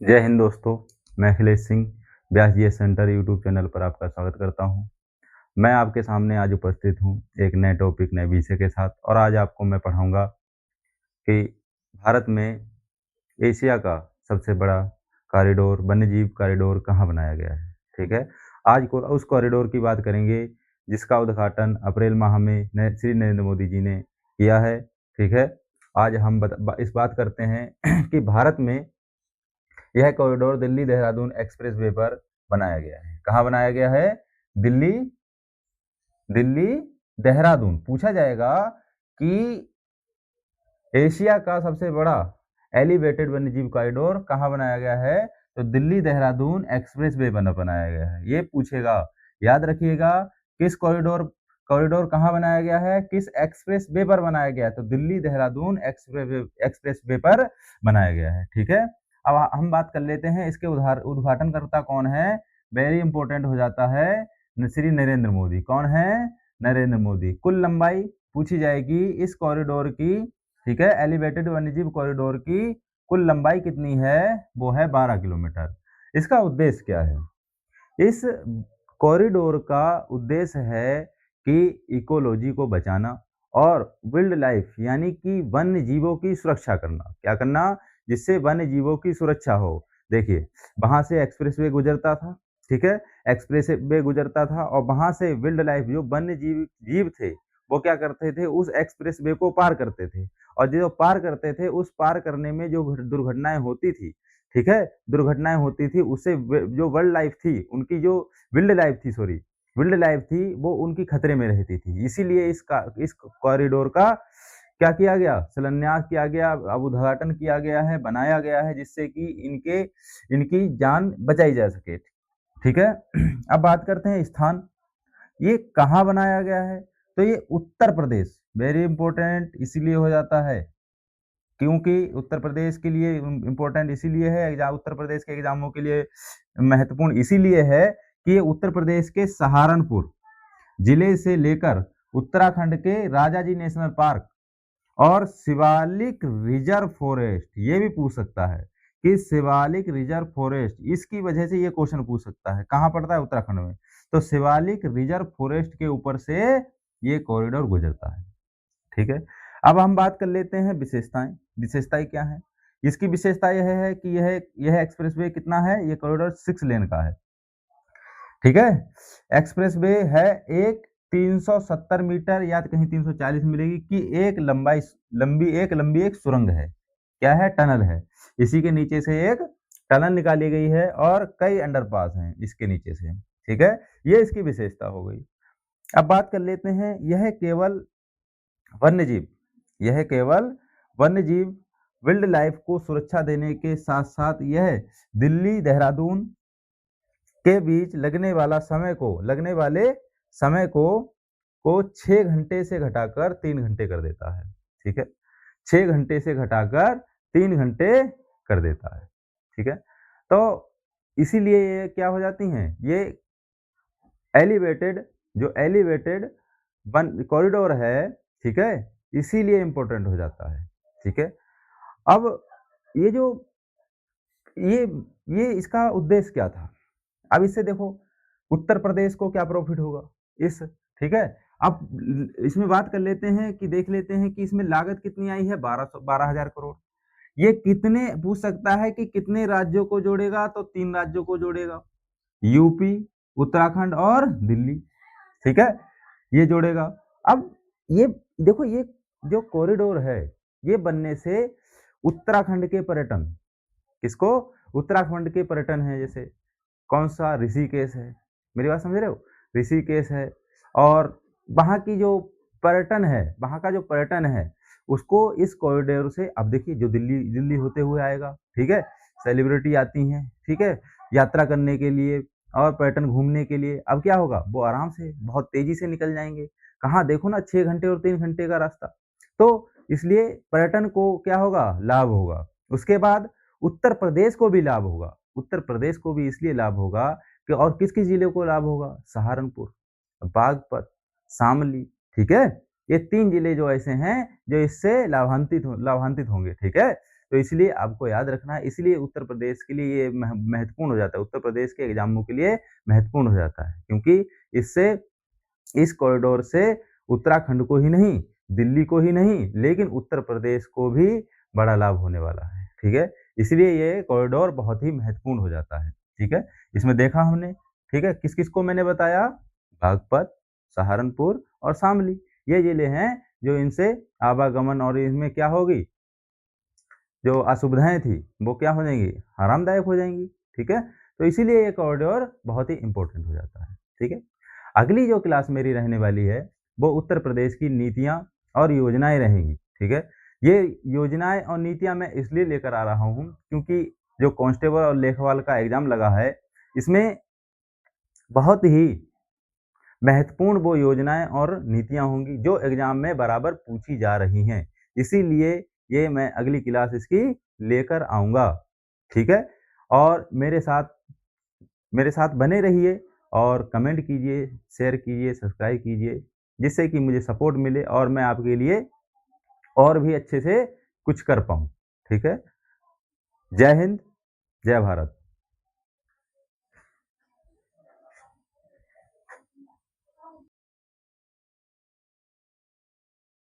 जय हिंद दोस्तों। मैं अखिलेश सिंह व्यास जी सेंटर यूट्यूब चैनल पर आपका स्वागत करता हूं। मैं आपके सामने आज उपस्थित हूं एक नए टॉपिक नए विषय के साथ और आज आपको मैं पढ़ाऊंगा कि भारत में एशिया का सबसे बड़ा कॉरिडोर वन्यजीव कॉरिडोर कहाँ बनाया गया है। ठीक है, आज को उस कॉरिडोर की बात करेंगे जिसका उद्घाटन अप्रैल माह में श्री नरेंद्र मोदी जी ने किया है। ठीक है, आज हम इस बात करते हैं कि भारत में यह कॉरिडोर दिल्ली देहरादून एक्सप्रेसवे पर बनाया गया है। कहाँ बनाया गया है? दिल्ली दिल्ली देहरादून। पूछा जाएगा कि एशिया का सबसे बड़ा एलिवेटेड वन्यजीव कॉरिडोर कहाँ बनाया गया है, तो दिल्ली देहरादून एक्सप्रेसवे पर बनाया गया है। ये पूछेगा, याद रखिएगा किस कॉरिडोर कॉरिडोर कहाँ बनाया गया है, किस एक्सप्रेसवे पर बनाया गया है, तो दिल्ली देहरादून एक्सप्रेसवे पर बनाया गया है। ठीक है, अब हम बात कर लेते हैं इसके उद्घाटनकर्ता कौन है। वेरी इंपॉर्टेंट हो जाता है श्री नरेंद्र मोदी। कौन है? नरेंद्र मोदी। कुल लंबाई पूछी जाएगी इस कॉरिडोर की। ठीक है, एलिवेटेड वन्यजीव कॉरिडोर की कुल लंबाई कितनी है? वो है 12 किलोमीटर। इसका उद्देश्य क्या है? इस कॉरिडोर का उद्देश्य है कि इकोलॉजी को बचाना और वाइल्ड लाइफ यानी कि वन्य जीवों की सुरक्षा करना। क्या करना? जिससे वन्य जीवों की सुरक्षा हो। देखिए, वहां से एक्सप्रेसवे गुजरता था। ठीक है, एक्सप्रेसवे गुजरता था और वहां से वाइल्ड लाइफ जो वन्य जीव थे वो क्या करते थे, उस एक्सप्रेसवे को पार करते थे और जो पार करते थे उस पार करने में जो दुर्घटनाएं होती थी, ठीक है, दुर्घटनाएं होती थी, उससे जो वर्ल्ड लाइफ थी उनकी, जो विल्ड लाइफ थी, सॉरी विल्ड लाइफ थी, वो उनकी खतरे में रहती थी। इसीलिए इस कॉरिडोर का क्या किया गया? शिलान्यास किया गया, अब उद्घाटन किया गया है, बनाया गया है, जिससे कि इनकी जान बचाई जा सके। ठीक है, अब बात करते हैं स्थान। ये कहाँ बनाया गया है? तो ये उत्तर प्रदेश। वेरी इंपॉर्टेंट इसीलिए हो जाता है क्योंकि उत्तर प्रदेश के लिए इम्पोर्टेंट इसीलिए है, एग्जाम उत्तर प्रदेश के एग्जामों के लिए महत्वपूर्ण इसीलिए है कि ये उत्तर प्रदेश के सहारनपुर जिले से लेकर उत्तराखंड के राजाजी नेशनल पार्क और शिवालिक रिजर्व फॉरेस्ट, ये भी पूछ सकता है कि शिवालिक रिजर्व फॉरेस्ट, इसकी वजह से ये क्वेश्चन पूछ सकता है। कहाँ पड़ता है? उत्तराखंड में। तो शिवालिक रिजर्व फॉरेस्ट के ऊपर से ये कॉरिडोर गुजरता है। ठीक है, अब हम बात कर लेते हैं विशेषताएं। विशेषताएं क्या है? इसकी विशेषता यह है कि यह एक्सप्रेसवे कितना है? ये कॉरिडोर 6 लेन का है। ठीक है, एक्सप्रेसवे है एक 370 मीटर या कहीं 340 मिलेगी कि एक लंबी एक सुरंग है। क्या है? टनल है। इसी के नीचे से एक टनल निकाली गई है और कई अंडरपास हैं इसके नीचे से। ठीक है, ये इसकी विशेषता हो गई। अब बात कर लेते हैं, वन्यजीव यह केवल वन्यजीव वाइल्ड लाइफ को सुरक्षा देने के साथ साथ यह दिल्ली देहरादून के बीच लगने वाले समय को 6 घंटे से घटाकर 3 घंटे कर देता है। ठीक है, 6 घंटे से घटाकर 3 घंटे कर देता है। ठीक है, तो इसीलिए ये क्या हो जाती हैं, ये एलिवेटेड वन कॉरिडोर है। ठीक है, इसीलिए इंपॉर्टेंट हो जाता है। ठीक है, अब ये जो ये ये इसका उद्देश्य क्या था? अब इससे देखो उत्तर प्रदेश को क्या प्रॉफिट होगा इस। ठीक है, अब इसमें बात कर लेते हैं कि देख लेते हैं कि इसमें लागत कितनी आई है? 12,000 करोड़। ये कितने पूछ सकता है कि कितने राज्यों को जोड़ेगा, तो 3 राज्यों को जोड़ेगा, यूपी, उत्तराखंड और दिल्ली। ठीक है, ये जोड़ेगा। अब ये देखो, ये जो कॉरिडोर है ये बनने से उत्तराखंड के पर्यटन, किसको? उत्तराखंड के पर्यटन है, जैसे कौन सा? ऋषिकेश है। मेरी बात समझ रहे हो? ऋषिकेश है और वहाँ की जो पर्यटन है, वहाँ का जो पर्यटन है उसको इस कॉरिडोर से, अब देखिए जो दिल्ली होते हुए आएगा, ठीक है, सेलिब्रिटी आती हैं, ठीक है, यात्रा करने के लिए और पर्यटन घूमने के लिए, अब क्या होगा? वो आराम से बहुत तेजी से निकल जाएंगे। कहाँ देखो ना, 6 घंटे और 3 घंटे का रास्ता। तो इसलिए पर्यटन को क्या होगा? लाभ होगा। उसके बाद उत्तर प्रदेश को भी लाभ होगा। उत्तर प्रदेश को भी इसलिए लाभ होगा कि, और किस-किस जिले को लाभ होगा? सहारनपुर, बागपत, शामली। ठीक है, ये 3 जिले जो ऐसे हैं जो इससे लाभान्वित होंगे। ठीक है, तो इसलिए आपको याद रखना है, इसलिए उत्तर प्रदेश के लिए ये महत्वपूर्ण हो जाता है, उत्तर प्रदेश के एग्जामों के लिए महत्वपूर्ण हो जाता है, क्योंकि इससे इस कॉरिडोर से उत्तराखंड को ही नहीं, दिल्ली को ही नहीं, लेकिन उत्तर प्रदेश को भी बड़ा लाभ होने वाला है, ठीक है? इसलिए ये कॉरिडोर बहुत ही महत्वपूर्ण हो जाता है, ठीक है? इसमें देखा हमने, ठीक है? किस-किस को मैंने बताया? बागपत, सहारनपुर और शामली, ये जिले हैं जो इनसे आवागमन और इनमें क्या होगी, जो असुविधाएँ थी, वो क्या हो जाएँगी? आरामदायक हो जाएँगी, ठीक है? तो इसीलिए ये कॉरिडोर बहुत ही इम्पोर्टेंट हो जाता है, ठीक है? अगली जो क्लास मेरी रहने वाली है, वो उत्तर प्रदेश की नीतियाँ और योजनाएँ रहेंगी, ठीक है? ये योजनाएँ और नीतियाँ मैं इसलिए लेकर आ रहा हूँ, क्योंकि जो कांस्टेबल और लेखपाल का एग्ज़ाम लगा है, इसमें बहुत ही महत्वपूर्ण वो योजनाएँ और नीतियाँ होंगी, जो एग्ज़ाम में बराबर पूछी जा रही हैं। इसीलिए ये मैं अगली क्लास इसकी लेकर आऊँगा, ठीक है? और मेरे साथ बने रहिए और कमेंट कीजिए, शेयर कीजिए, सब्सक्राइब कीजिए, जिससे कि मुझे सपोर्ट मिले और मैं आपके लिए और भी अच्छे से कुछ कर पाऊँ, ठीक है? जय हिंद, जय भारत।